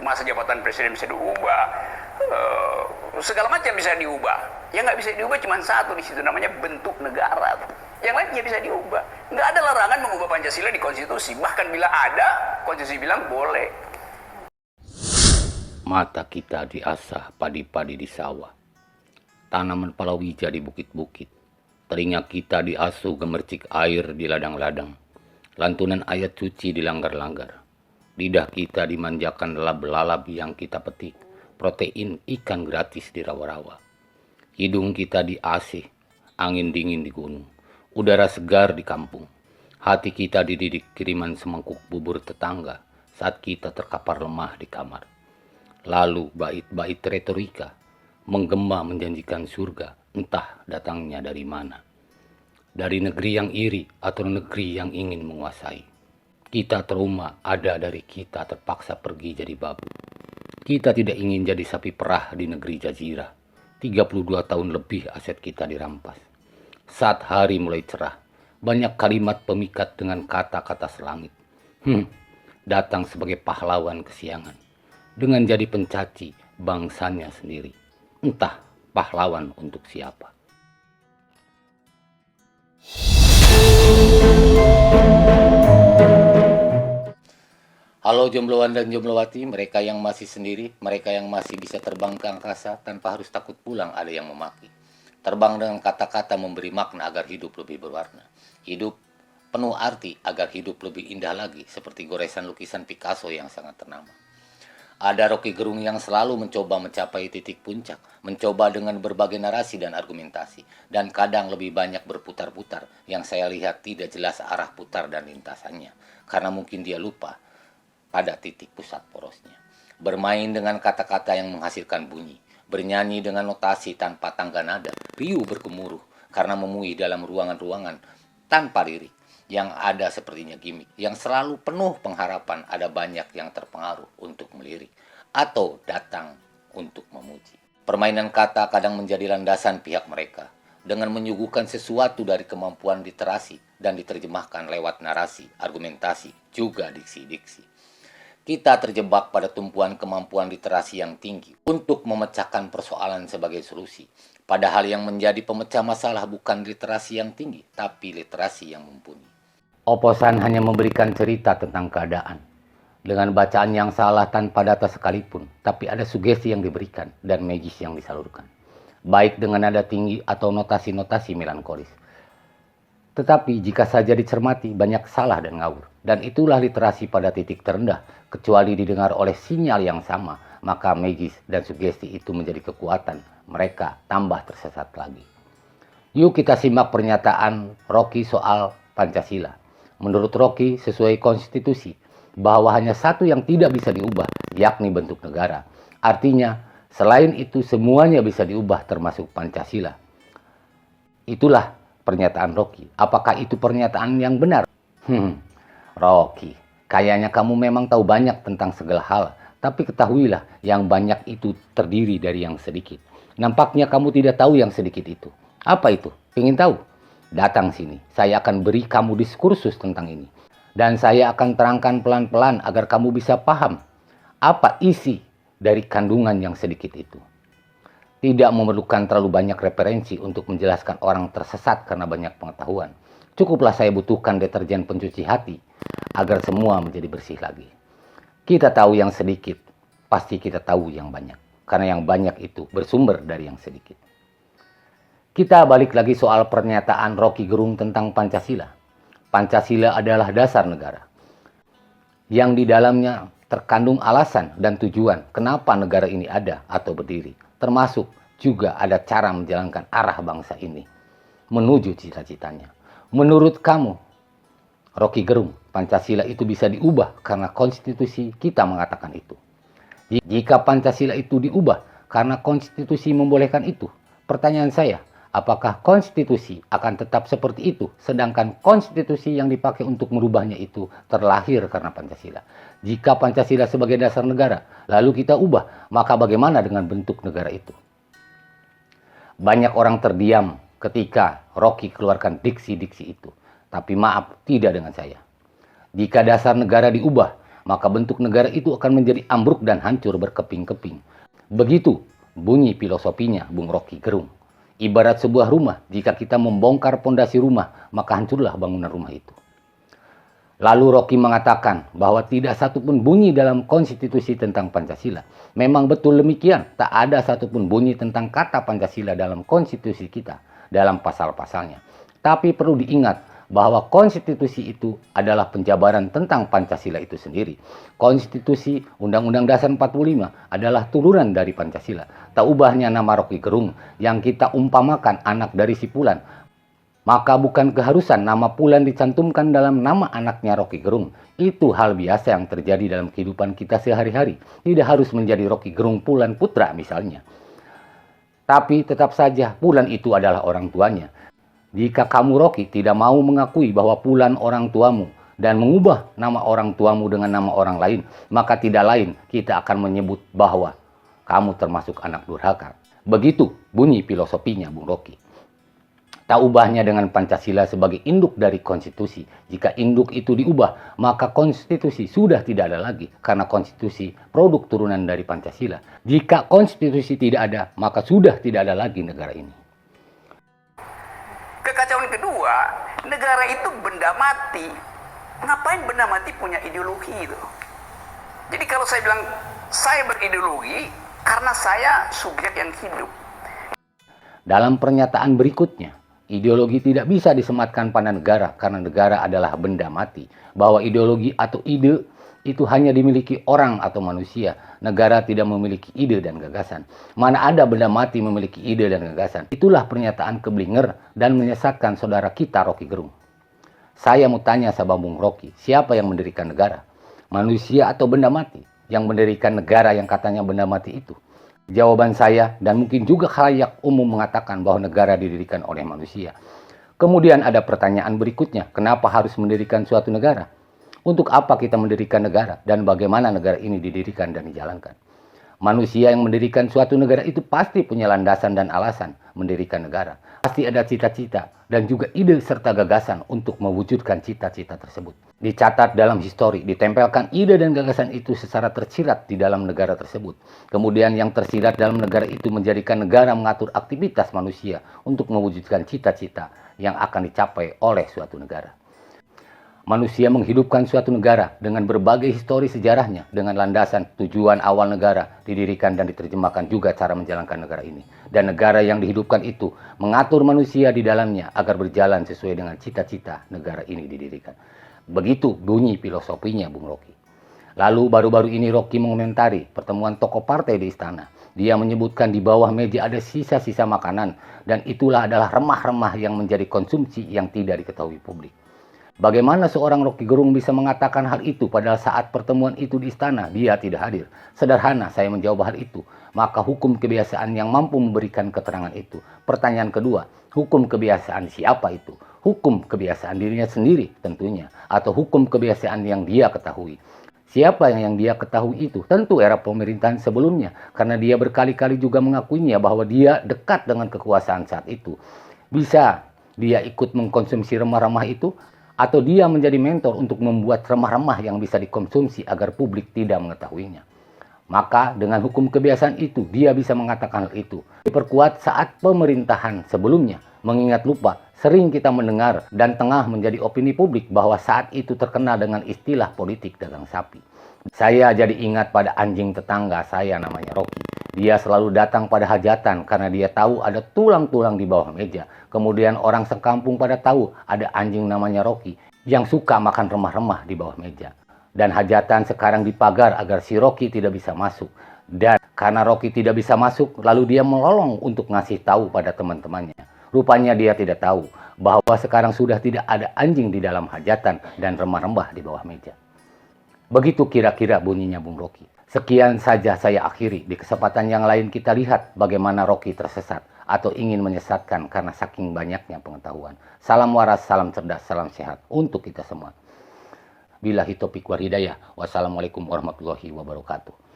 masa jabatan presiden bisa diubah, segala macam bisa diubah. Yang nggak bisa diubah cuma satu di situ, namanya bentuk negara. Yang lainnya bisa diubah. Nggak ada larangan mengubah Pancasila di konstitusi. Bahkan bila ada, konstitusi bilang boleh. Mata kita diasah padi-padi di sawah, tanaman palawija di bukit-bukit, telinga kita diasuh gemercik air di ladang-ladang, lantunan ayat suci di langgar-langgar, lidah kita dimanjakan lalap-lalap yang kita petik, protein ikan gratis di rawa-rawa, hidung kita di AC, angin dingin di gunung, udara segar di kampung, hati kita dididik kiriman semangkuk bubur tetangga saat kita terkapar lemah di kamar. Lalu bait-bait retorika menggema menjanjikan surga, entah datangnya dari mana. Dari negeri yang iri atau negeri yang ingin menguasai. Kita trauma ada dari kita terpaksa pergi jadi babu. Kita tidak ingin jadi sapi perah di negeri jazirah. 32 tahun lebih aset kita dirampas. Saat hari mulai cerah, banyak kalimat pemikat dengan kata-kata selangit. Datang sebagai pahlawan kesiangan. Dengan jadi pencaci bangsanya sendiri. Entah pahlawan untuk siapa. Halo jombloan dan jomblowati, mereka yang masih sendiri, mereka yang masih bisa terbang ke angkasa tanpa harus takut pulang ada yang memaki. Terbang dengan kata-kata memberi makna agar hidup lebih berwarna. Hidup penuh arti agar hidup lebih indah lagi, seperti goresan lukisan Picasso yang sangat ternama. Ada Rocky Gerung yang selalu mencoba mencapai titik puncak, mencoba dengan berbagai narasi dan argumentasi, dan kadang lebih banyak berputar-putar yang saya lihat tidak jelas arah putar dan lintasannya, karena mungkin dia lupa pada titik pusat porosnya. Bermain dengan kata-kata yang menghasilkan bunyi, bernyanyi dengan notasi tanpa tangga nada, riuh bergemuruh karena memuih dalam ruangan-ruangan tanpa lirik. Yang ada sepertinya gimmick, yang selalu penuh pengharapan ada banyak yang terpengaruh untuk melirik atau datang untuk memuji. Permainan kata kadang menjadi landasan pihak mereka dengan menyuguhkan sesuatu dari kemampuan literasi dan diterjemahkan lewat narasi, argumentasi, juga diksi-diksi. Kita terjebak pada tumpuan kemampuan literasi yang tinggi untuk memecahkan persoalan sebagai solusi. Padahal yang menjadi pemecah masalah bukan literasi yang tinggi, tapi literasi yang mumpuni. Oposan hanya memberikan cerita tentang keadaan. Dengan bacaan yang salah tanpa data sekalipun, tapi ada sugesti yang diberikan dan magis yang disalurkan. Baik dengan nada tinggi atau notasi-notasi melankolis. Tetapi jika saja dicermati banyak salah dan ngawur. Dan itulah literasi pada titik terendah. Kecuali didengar oleh sinyal yang sama, maka magis dan sugesti itu menjadi kekuatan. Mereka tambah tersesat lagi. Yuk kita simak pernyataan Rocky soal Pancasila. Menurut Rocky, sesuai konstitusi, bahwa hanya satu yang tidak bisa diubah, yakni bentuk negara. Artinya, selain itu semuanya bisa diubah termasuk Pancasila. Itulah pernyataan Rocky. Apakah itu pernyataan yang benar? Rocky, kayaknya kamu memang tahu banyak tentang segala hal. Tapi ketahuilah, yang banyak itu terdiri dari yang sedikit. Nampaknya kamu tidak tahu yang sedikit itu. Apa itu? Ingin tahu? Datang sini, saya akan beri kamu diskursus tentang ini. Dan saya akan terangkan pelan-pelan agar kamu bisa paham apa isi dari kandungan yang sedikit itu. Tidak memerlukan terlalu banyak referensi untuk menjelaskan orang tersesat karena banyak pengetahuan. Cukuplah saya butuhkan deterjen pencuci hati agar semua menjadi bersih lagi. Kita tahu yang sedikit, pasti kita tahu yang banyak. Karena yang banyak itu bersumber dari yang sedikit. Kita balik lagi soal pernyataan Rocky Gerung tentang Pancasila. Pancasila adalah dasar negara. Yang di dalamnya terkandung alasan dan tujuan kenapa negara ini ada atau berdiri. Termasuk juga ada cara menjalankan arah bangsa ini menuju cita-citanya. Menurut kamu, Rocky Gerung, Pancasila itu bisa diubah karena konstitusi kita mengatakan itu. Jika Pancasila itu diubah karena konstitusi membolehkan itu, pertanyaan saya, apakah konstitusi akan tetap seperti itu, sedangkan konstitusi yang dipakai untuk merubahnya itu terlahir karena Pancasila? Jika Pancasila sebagai dasar negara, lalu kita ubah, maka bagaimana dengan bentuk negara itu? Banyak orang terdiam ketika Rocky keluarkan diksi-diksi itu. Tapi maaf, tidak dengan saya. Jika dasar negara diubah, maka bentuk negara itu akan menjadi ambruk dan hancur berkeping-keping. Begitu bunyi filosofinya Bung Rocky Gerung. Ibarat sebuah rumah, jika kita membongkar pondasi rumah, maka hancurlah bangunan rumah itu. Lalu Rocky mengatakan bahwa tidak satupun bunyi dalam konstitusi tentang Pancasila. Memang betul demikian, tak ada satupun bunyi tentang kata Pancasila dalam konstitusi kita, dalam pasal-pasalnya. Tapi perlu diingat bahwa konstitusi itu adalah penjabaran tentang Pancasila itu sendiri. Konstitusi Undang-Undang Dasar 45 adalah turunan dari Pancasila. Tak ubahnya nama Rocky Gerung yang kita umpamakan anak dari si Pulan. Maka bukan keharusan nama Pulan dicantumkan dalam nama anaknya Rocky Gerung. Itu hal biasa yang terjadi dalam kehidupan kita sehari-hari. Tidak harus menjadi Rocky Gerung Pulan Putra misalnya. Tapi tetap saja Pulan itu adalah orang tuanya. Jika kamu Rocky tidak mau mengakui bahwa Pulan orang tuamu dan mengubah nama orang tuamu dengan nama orang lain, maka tidak lain kita akan menyebut bahwa kamu termasuk anak durhaka. Begitu bunyi filosofinya Bung Rocky. Tak ubahnya dengan Pancasila sebagai induk dari konstitusi. Jika induk itu diubah, maka konstitusi sudah tidak ada lagi. Karena konstitusi produk turunan dari Pancasila. Jika konstitusi tidak ada, maka sudah tidak ada lagi negara ini. Kekacauan kedua, negara itu benda mati. Ngapain benda mati punya ideologi itu? Jadi kalau saya bilang, saya berideologi karena saya subjek yang hidup. Dalam pernyataan berikutnya, ideologi tidak bisa disematkan pada negara karena negara adalah benda mati. Bahwa ideologi atau ide itu hanya dimiliki orang atau manusia. Negara tidak memiliki ide dan gagasan. Mana ada benda mati memiliki ide dan gagasan. Itulah pernyataan keblinger dan menyesatkan saudara kita Rocky Gerung. Saya mau tanya sama Bung Rocky, siapa yang mendirikan negara? Manusia atau benda mati? Yang mendirikan negara yang katanya benda mati itu? Jawaban saya dan mungkin juga khalayak umum mengatakan bahwa negara didirikan oleh manusia. Kemudian ada pertanyaan berikutnya, kenapa harus mendirikan suatu negara? Untuk apa kita mendirikan negara dan bagaimana negara ini didirikan dan dijalankan? Manusia yang mendirikan suatu negara itu pasti punya landasan dan alasan mendirikan negara. Pasti ada cita-cita dan juga ide serta gagasan untuk mewujudkan cita-cita tersebut. Dicatat dalam histori, ditempelkan ide dan gagasan itu secara tersirat di dalam negara tersebut. Kemudian yang tersirat dalam negara itu menjadikan negara mengatur aktivitas manusia untuk mewujudkan cita-cita yang akan dicapai oleh suatu negara. Manusia menghidupkan suatu negara dengan berbagai histori sejarahnya, dengan landasan tujuan awal negara didirikan dan diterjemahkan juga cara menjalankan negara ini. Dan negara yang dihidupkan itu mengatur manusia di dalamnya agar berjalan sesuai dengan cita-cita negara ini didirikan. Begitu bunyi filosofinya Bung Rocky. Lalu baru-baru ini Rocky mengomentari pertemuan tokoh partai di istana. Dia menyebutkan di bawah meja ada sisa-sisa makanan dan itulah adalah remah-remah yang menjadi konsumsi yang tidak diketahui publik. Bagaimana seorang Rocky Gerung bisa mengatakan hal itu padahal saat pertemuan itu di istana dia tidak hadir? Sederhana saya menjawab hal itu. Maka hukum kebiasaan yang mampu memberikan keterangan itu. Pertanyaan kedua, hukum kebiasaan siapa itu? Hukum kebiasaan dirinya sendiri tentunya. Atau hukum kebiasaan yang dia ketahui. Siapa yang dia ketahui itu? Tentu era pemerintahan sebelumnya. Karena dia berkali-kali juga mengakuinya bahwa dia dekat dengan kekuasaan saat itu. Bisa dia ikut mengkonsumsi remah-remah itu? Atau dia menjadi mentor untuk membuat remah-remah yang bisa dikonsumsi agar publik tidak mengetahuinya. Maka dengan hukum kebiasaan itu dia bisa mengatakan hal itu. Diperkuat saat pemerintahan sebelumnya. Mengingat lupa sering kita mendengar dan tengah menjadi opini publik bahwa saat itu terkenal dengan istilah politik dagang sapi. Saya jadi ingat pada anjing tetangga saya namanya Rocky. Dia selalu datang pada hajatan karena dia tahu ada tulang-tulang di bawah meja. Kemudian orang sekampung pada tahu ada anjing namanya Rocky yang suka makan remah-remah di bawah meja. Dan hajatan sekarang dipagar agar si Rocky tidak bisa masuk. Dan karena Rocky tidak bisa masuk, lalu dia melolong untuk ngasih tahu pada teman-temannya. Rupanya dia tidak tahu bahwa sekarang sudah tidak ada anjing di dalam hajatan dan remah-remah di bawah meja. Begitu kira-kira bunyinya Bung Rocky. Sekian saja saya akhiri. Di kesempatan yang lain kita lihat bagaimana Rocky tersesat atau ingin menyesatkan karena saking banyaknya pengetahuan. Salam waras, salam cerdas, salam sehat untuk kita semua. Billahi taufiq wal hidayah. Wassalamualaikum warahmatullahi wabarakatuh.